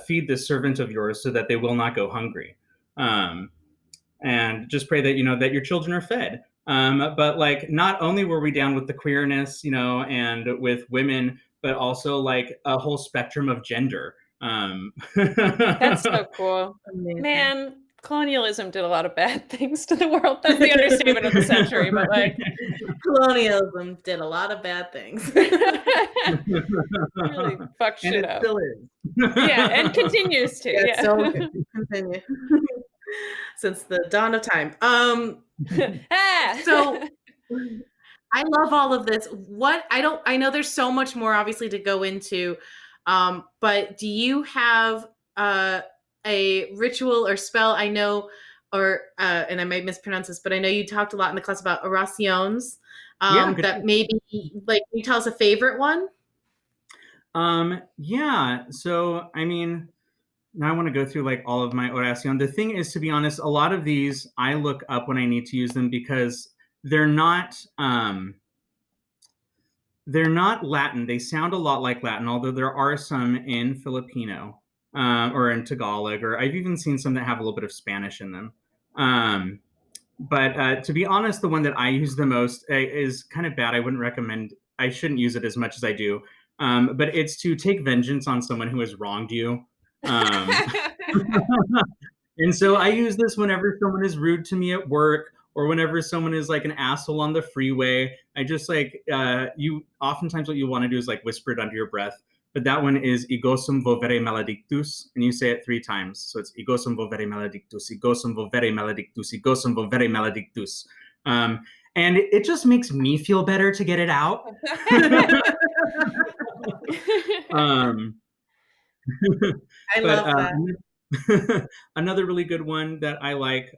feed this servant of yours so that they will not go hungry. And just pray that, that your children are fed. But like, not only were we down with the queerness, and with women, but also like a whole spectrum of gender. That's so cool. Amazing. Man, colonialism did a lot of bad things to the world. That's the understatement of the century, but like Colonialism did a lot of bad things. really fucked And shit it up. still is. Yeah, and continues to. Yeah, Yeah. so continue. Since the dawn of time. Ah! So I love all of this. I know there's so much more obviously to go into, but do you have a ritual or spell? I know, and I might mispronounce this, but I know you talked a lot in the class about oraciones. Yeah, That maybe, like, can you tell us a favorite one? Yeah. So, I mean, now I want to go through like all of my oracion. The thing is, to be honest, a lot of these I look up when I need to use them because they're not Latin. They sound a lot like Latin, although there are some in Filipino or in Tagalog, or I've even seen some that have a little bit of Spanish in them. But to be honest, the one that I use the most is kind of bad. I wouldn't recommend. I shouldn't use it as much as I do. But it's to take vengeance on someone who has wronged you. And so I use this whenever someone is rude to me at work, or whenever someone is like an asshole on the freeway. I just like, oftentimes what you want to do is like whisper it under your breath. But that one is igosum vovere maledictus, and you say it 3 times. So it's igosum vovere maledictus, igosum vovere maledictus, igosum vovere maledictus. And it just makes me feel better to get it out. I love that. Another really good one that I like,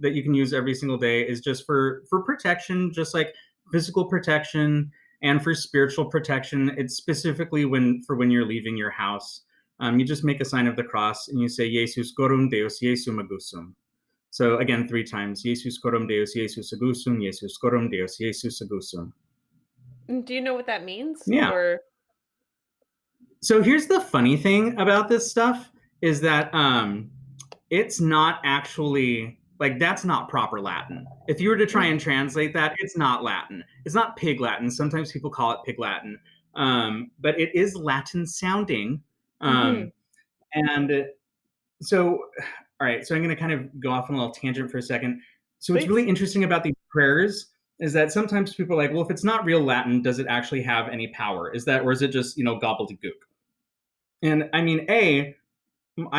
that you can use every single day, is just for protection, just like physical protection and for spiritual protection. It's specifically when you're leaving your house. You just make a sign of the cross and you say, Jesus corum Deus, Jesu magusum. So again, 3 times, Jesus corum Deus, Jesu sagusum, Jesus corum Deus, Jesu sagusum. Do you know what that means? Yeah. Or so here's the funny thing about this stuff is that it's not actually, like, that's not proper Latin. If you were to try and translate that, it's not Latin. It's not Pig Latin. Sometimes people call it Pig Latin. But it is Latin sounding. And so, all right, so I'm going to kind of go off on a little tangent for a second. So what's really interesting about these prayers is that sometimes people are like, well, if it's not real Latin, does it actually have any power? Or is it just, gobbledygook? And I mean, I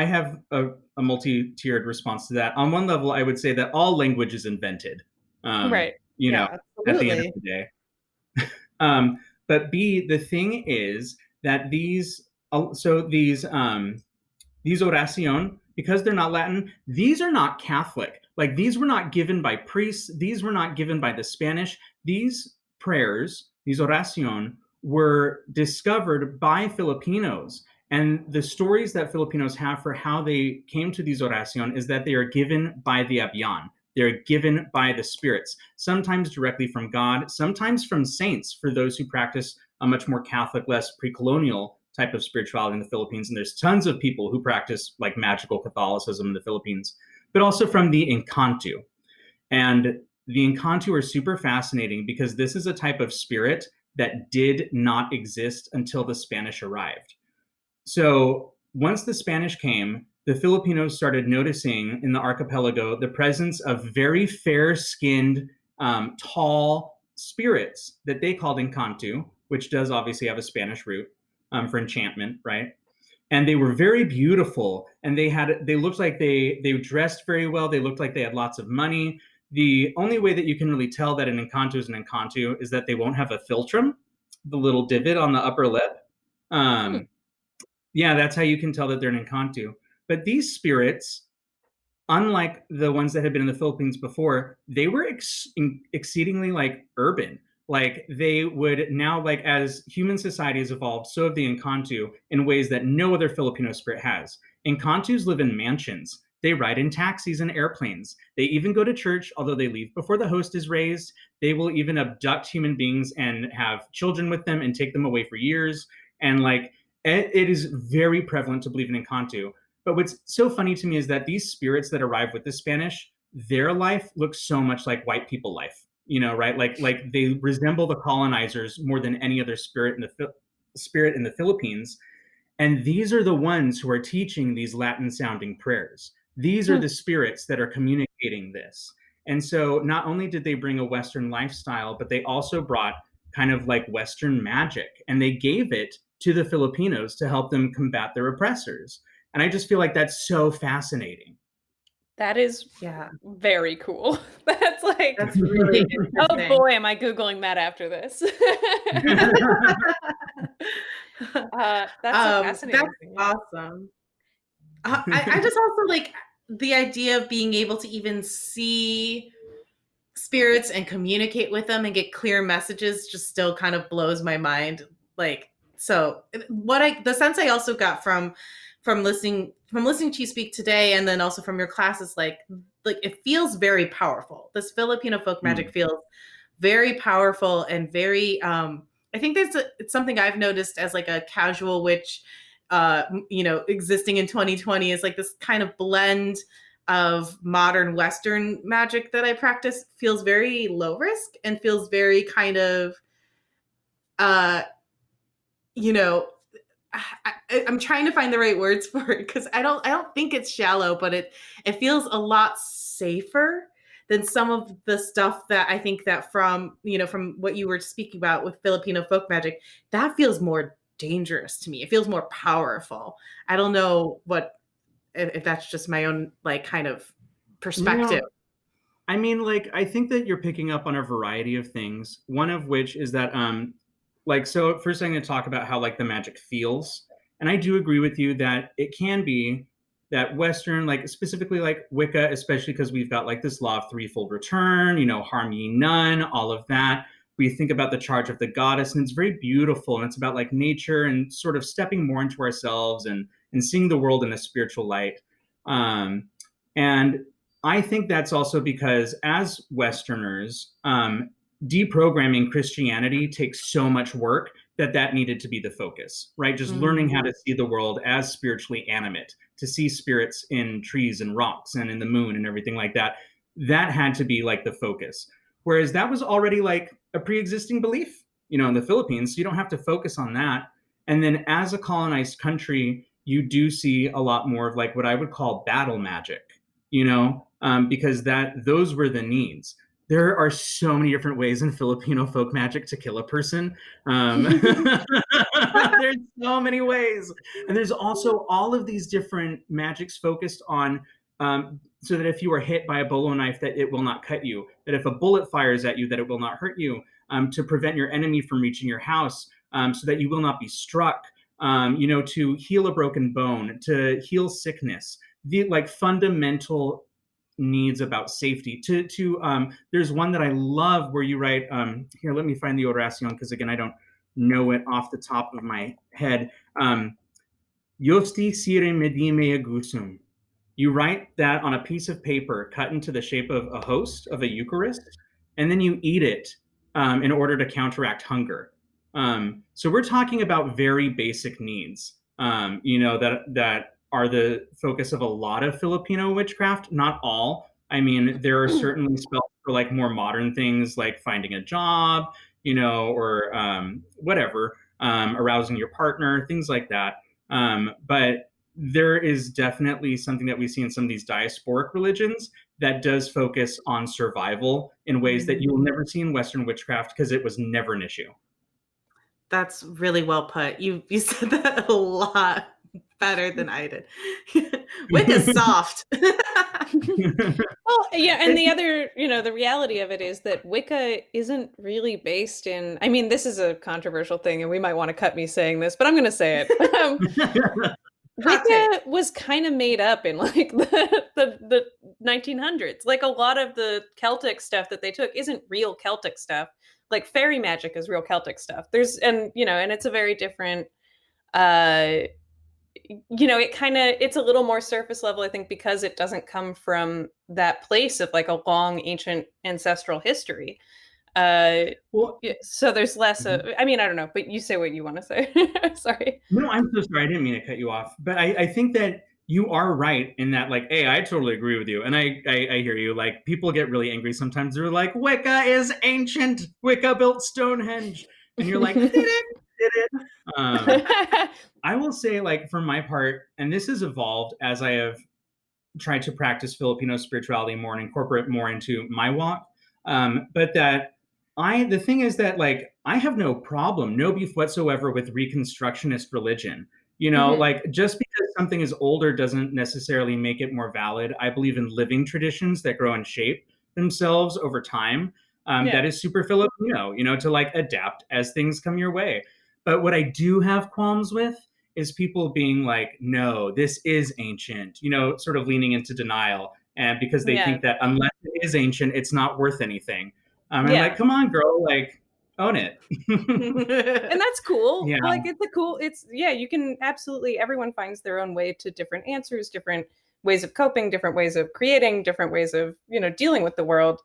have a multi-tiered response to that. On one level, I would say that all language is invented. right. At the end of the day. But B, the thing is that these oracion, because they're not Latin, these are not Catholic. Like, these were not given by priests. These were not given by the Spanish. These prayers, these oracion, were discovered by Filipinos. And the stories that Filipinos have for how they came to these oracion is that they are given by the Abyan. They're given by the spirits, sometimes directly from God, sometimes from saints, for those who practice a much more Catholic, less pre-colonial type of spirituality in the Philippines. And there's tons of people who practice like magical Catholicism in the Philippines, but also from the Encanto. And the Encanto are super fascinating because this is a type of spirit that did not exist until the Spanish arrived. So once the Spanish came, the Filipinos started noticing in the archipelago the presence of very fair-skinned, tall spirits that they called Encanto, which does obviously have a Spanish root for enchantment, right? and they were very beautiful, and they looked like they dressed very well. They looked like they had lots of money. The only way that you can really tell that an Encanto is an Encanto is that they won't have a philtrum, the little divot on the upper lip. Hmm. Yeah, that's how you can tell that they're an Encanto. But these spirits, unlike the ones that had been in the Philippines before, they were exceedingly like urban. Like they would now, like as human society has evolved, so have the Encanto in ways that no other Filipino spirit has. Encantos live in mansions. They ride in taxis and airplanes. They even go to church, although they leave before the host is raised. They will even abduct human beings and have children with them and take them away for years. And like it is very prevalent to believe in Encanto. But what's so funny to me is that these spirits that arrive with the Spanish, their life looks so much like white people life, right? Like they resemble the colonizers more than any other spirit in the Philippines. And these are the ones who are teaching these Latin sounding prayers. These are Hmm. the spirits that are communicating this. And so not only did they bring a Western lifestyle, but they also brought kind of like Western magic, and they gave it to the Filipinos to help them combat their oppressors. And I just feel like that's so fascinating. That is Yeah, very cool. That's like, that's really oh interesting. boy, am I Googling that after this. That's so That's fascinating. Yeah. awesome. I just also like the idea of being able to even see spirits and communicate with them and get clear messages just still kind of blows my mind. Like, so the sense I also got from listening to you speak today, and then also from your classes, like it feels very powerful. This Filipino folk magic feels very powerful and very I think it's something I've noticed as like a casual witch existing in 2020 is like this kind of blend of modern Western magic that I practice. Feels very low risk and feels very kind of uh you know I'm trying to find the right words for it because I don't think it's shallow, but it feels a lot safer than some of the stuff that I think that from what you were speaking about with Filipino folk magic, that feels more dangerous to me. It feels more powerful. I don't know if that's just my own like kind of perspective. No, I mean, like, I think that you're picking up on a variety of things. One of which is that, like, so first I'm going to talk about how like the magic feels, and I do agree with you that it can be that Western, like specifically like Wicca, especially because we've got like this law of threefold return, harm ye none, all of that. We think about the charge of the goddess, and it's very beautiful, and it's about like nature and sort of stepping more into ourselves and seeing the world in a spiritual light. And I think that's also because as Westerners, deprogramming Christianity takes so much work that needed to be the focus, right? Just learning how to see the world as spiritually animate, to see spirits in trees and rocks and in the moon and everything like that. That had to be like the focus. Whereas that was already like a pre-existing belief, in the Philippines. So you don't have to focus on that. And then as a colonized country, you do see a lot more of like what I would call battle magic, because those were the needs. There are so many different ways in Filipino folk magic to kill a person. There's so many ways. And there's also all of these different magics focused on so that if you are hit by a bolo knife, that it will not cut you, that if a bullet fires at you, that it will not hurt you, to prevent your enemy from reaching your house, so that you will not be struck, to heal a broken bone, to heal sickness, the like fundamental needs about safety. There's one that I love where you write, here, let me find the oracion, because again, I don't know it off the top of my head. Yosti sire medime agusum. You write that on a piece of paper cut into the shape of a host of a Eucharist, and then you eat it in order to counteract hunger. So we're talking about very basic needs, that are the focus of a lot of Filipino witchcraft. Not all. I mean, there are certainly spells for like more modern things like finding a job, or whatever, arousing your partner, things like that. But there is definitely something that we see in some of these diasporic religions that does focus on survival in ways that you will never see in Western witchcraft because it was never an issue. That's really well put. You said that a lot Better than I did. Wicca's soft. Well, yeah, and the other, the reality of it is that Wicca isn't really based in, I mean, this is a controversial thing, and we might want to cut me saying this, but I'm going to say it. Hot take. Wicca was kind of made up in like the 1900s. Like a lot of the Celtic stuff that they took isn't real Celtic stuff. Like fairy magic is real Celtic stuff. And it's a very different uh it's a little more surface level, I think, because it doesn't come from that place of like a long ancient ancestral history. Well, Yeah, so there's less mhm. I mean, I don't know, but you say what you want to say. Sorry. No, I'm so sorry. I didn't mean to cut you off, but I think that you are right in that, like, hey, I totally agree with you, and I hear you. Like, people get really angry sometimes. They're like, Wicca is ancient. Wicca built Stonehenge, and you're like, did it? I will say, like, for my part, and this has evolved as I have tried to practice Filipino spirituality more and incorporate more into my walk. But that the thing is that, like, I have no problem, no beef whatsoever with Reconstructionist religion. Mhm. Like, just because something is older doesn't necessarily make it more valid. I believe in living traditions that grow and shape themselves over time. Yeah. That is super Filipino, to like adapt as things come your way. But what I do have qualms with is people being like, no, this is ancient, sort of leaning into denial. And because they Yeah. think that unless it is ancient, it's not worth anything. And I'm like, Yeah. come on, girl, like, own it. And that's cool. Yeah. Like you can absolutely, everyone finds their own way to different answers, different ways of coping, different ways of creating, different ways of, dealing with the world.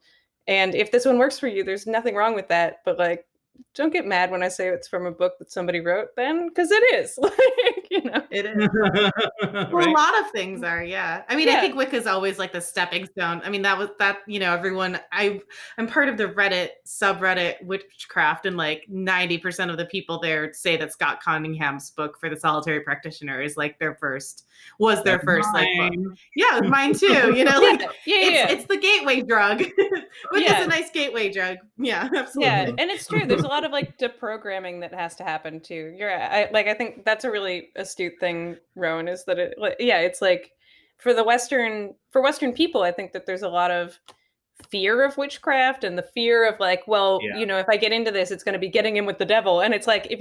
And if this one works for you, there's nothing wrong with that. But like, don't get mad when I say it's from a book that somebody wrote then, because it is. Like. It is. Well, a Right? lot of things are, yeah. I mean, I Yeah. think Wicca is always like the stepping stone. I mean, everyone, I'm part of the Reddit subreddit witchcraft, and like 90% of the people there say that Scott Cunningham's book for the solitary practitioner is like was their That's first like book. mine. Yeah, mine too. Like Yeah. it's the gateway drug. Wicca's Yeah. a nice gateway drug. Yeah, Yeah, absolutely. and it's true. There's a lot of like deprogramming that has to happen too. I think that's a really astute thing, Rowan, is that it's like for Western people, I think that there's a lot of fear of witchcraft and the fear of like, well, Yeah. if I get into this, it's going to be getting in with the devil. And it's like if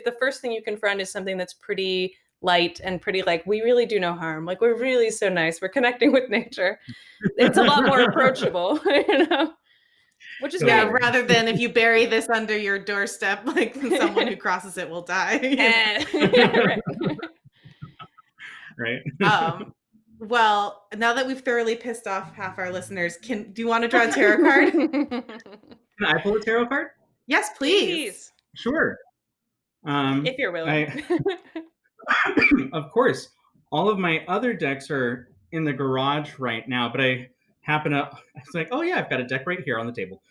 the first thing you confront is something that's pretty light and pretty like, we really do no harm, like we're really so nice, we're connecting with nature, it's a lot more approachable, which is Yeah, great. rather than if you bury this under your doorstep, like someone who crosses it will die. Right. Right. Well, now that we've thoroughly pissed off half our listeners, do you want to draw a tarot card? Can I pull a tarot card? Yes, please. Sure. If you're willing. Of course, all of my other decks are in the garage right now, but I it's like, oh yeah, I've got a deck right here on the table.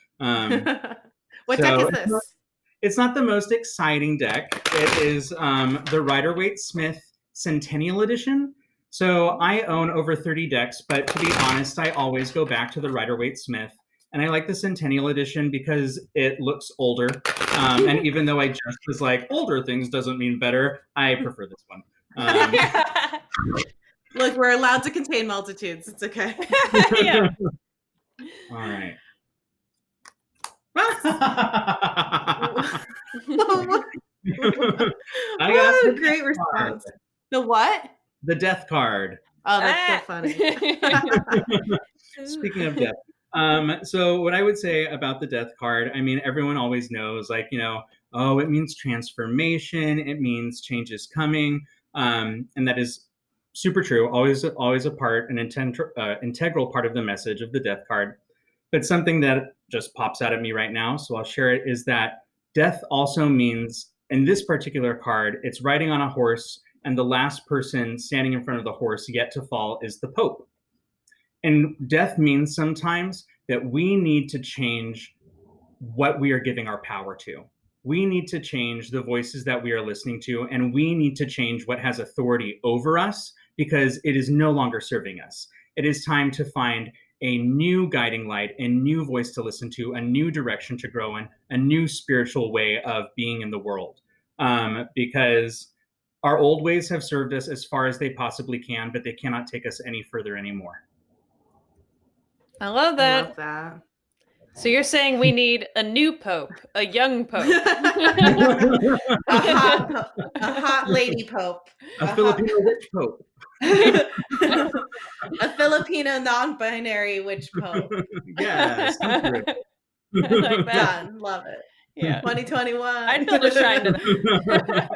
What deck is this? It's not the most exciting deck. It is the Rider-Waite-Smith Centennial Edition. So I own over 30 decks, but to be honest, I always go back to the Rider-Waite-Smith. And I like the Centennial Edition because it looks older. And even though I just was like, older things doesn't mean better, I prefer this one. Look, we're allowed to contain multitudes. It's okay. Yeah. All right. I got What the a great death response. card. The what? The death card. Oh, that's so funny. Speaking of death. So what I would say about the death card, I mean, everyone always knows, like, oh, it means transformation. It means change is coming. And that is super true. Always a part, an integral part of the message of the death card. But something that just pops out at me right now, so I'll share it, is that death also means, in this particular card, it's riding on a horse, and the last person standing in front of the horse yet to fall is the Pope. And death means sometimes that we need to change what we are giving our power to. We need to change the voices that we are listening to, and we need to change what has authority over us because it is no longer serving us. It is time to find a new guiding light, a new voice to listen to, a new direction to grow in, a new spiritual way of being in the world. Because our old ways have served us as far as they possibly can, but they cannot take us any further anymore. I love I that. love that. So you're saying we need a new pope, a young pope. a hot lady pope. A Filipino witch pope. A Filipino non-binary witch pope. Yes. I like that. Done. Love it. Yeah. 2021. I'd build a shrine to that.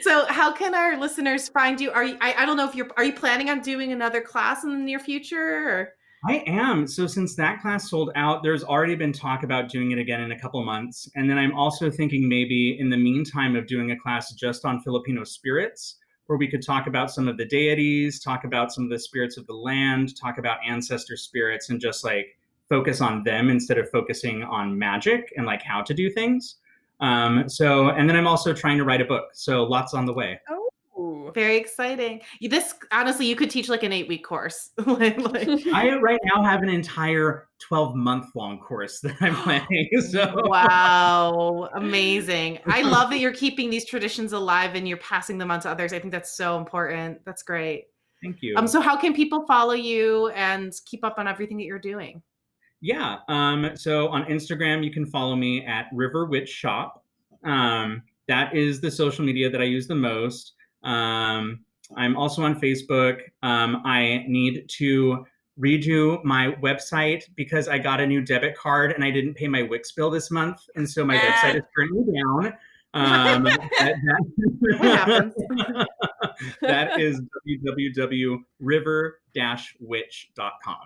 So how can our listeners find you? I don't know if are you planning on doing another class in the near future? Or? I am. So since that class sold out, there's already been talk about doing it again in a couple months. And then I'm also thinking maybe in the meantime of doing a class just on Filipino spirits, where we could talk about some of the deities, talk about some of the spirits of the land, talk about ancestor spirits, and just like focus on them instead of focusing on magic and like how to do things. And then I'm also trying to write a book. So lots on the way. Oh. Very exciting. This honestly, you could teach like an 8-week course. I right now have an entire 12-month long course that I'm planning. So wow, amazing. I love that you're keeping these traditions alive and you're passing them on to others. I think that's so important. That's great. Thank you. So how can people follow you and keep up on everything that you're doing? Yeah. So on Instagram, you can follow me at River Witch Shop. That is the social media that I use the most. I'm also on Facebook. I need to redo my website because I got a new debit card and I didn't pay my Wix bill this month. And so my website is currently down. What happens? That is www.river-witch.com.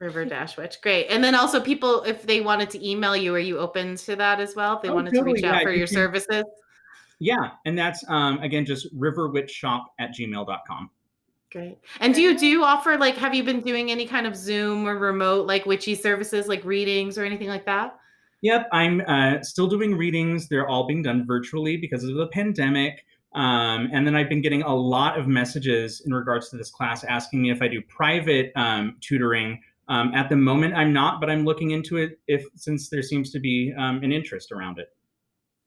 River-Witch. Great. And then also people, if they wanted to email you, are you open to that as well? If they wanted to reach out for your services? Yeah. And that's, again, just riverwitchshop@gmail.com. Great. And do you offer, like, have you been doing any kind of Zoom or remote, like witchy services, like readings or anything like that? Yep. I'm still doing readings. They're all being done virtually because of the pandemic. And then I've been getting a lot of messages in regards to this class asking me if I do private tutoring. At the moment, I'm not, but I'm looking into it since there seems to be an interest around it.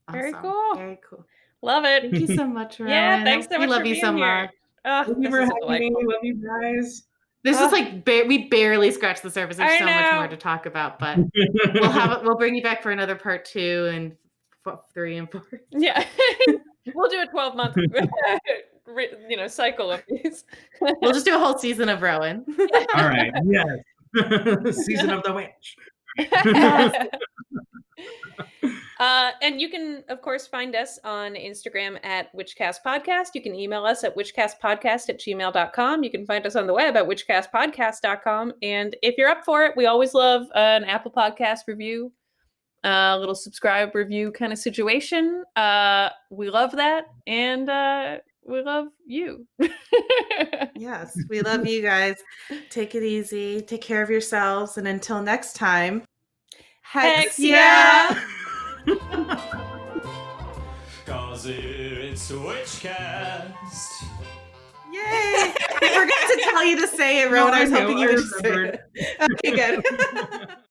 Awesome. Very cool. Very cool. Love it. Thank you so much, Rowan. Yeah, thanks so much. We love for you being so here. much. Oh, Thank you for having me. Love you guys. This is like we barely scratched the surface. There's so much more to talk about, but we'll bring you back for another part 2 and 3 and 4. Yeah, we'll do a 12-month cycle of these. We'll just do a whole season of Rowan. All right. Yes. Season of the Witch. And you can, of course, find us on Instagram at Witchcast Podcast. You can email us at witchcastpodcast@gmail.com. You can find us on the web at witchcastpodcast.com. And if you're up for it, we always love an Apple Podcast review, a little subscribe review kind of situation. We love that. And we love you. Yes, we love you guys. Take it easy. Take care of yourselves. And until next time, Hex yeah! Cause it's Witchcast. Yay! I forgot to tell you to say it, Rowan. I was hoping you would just say it. Okay, good.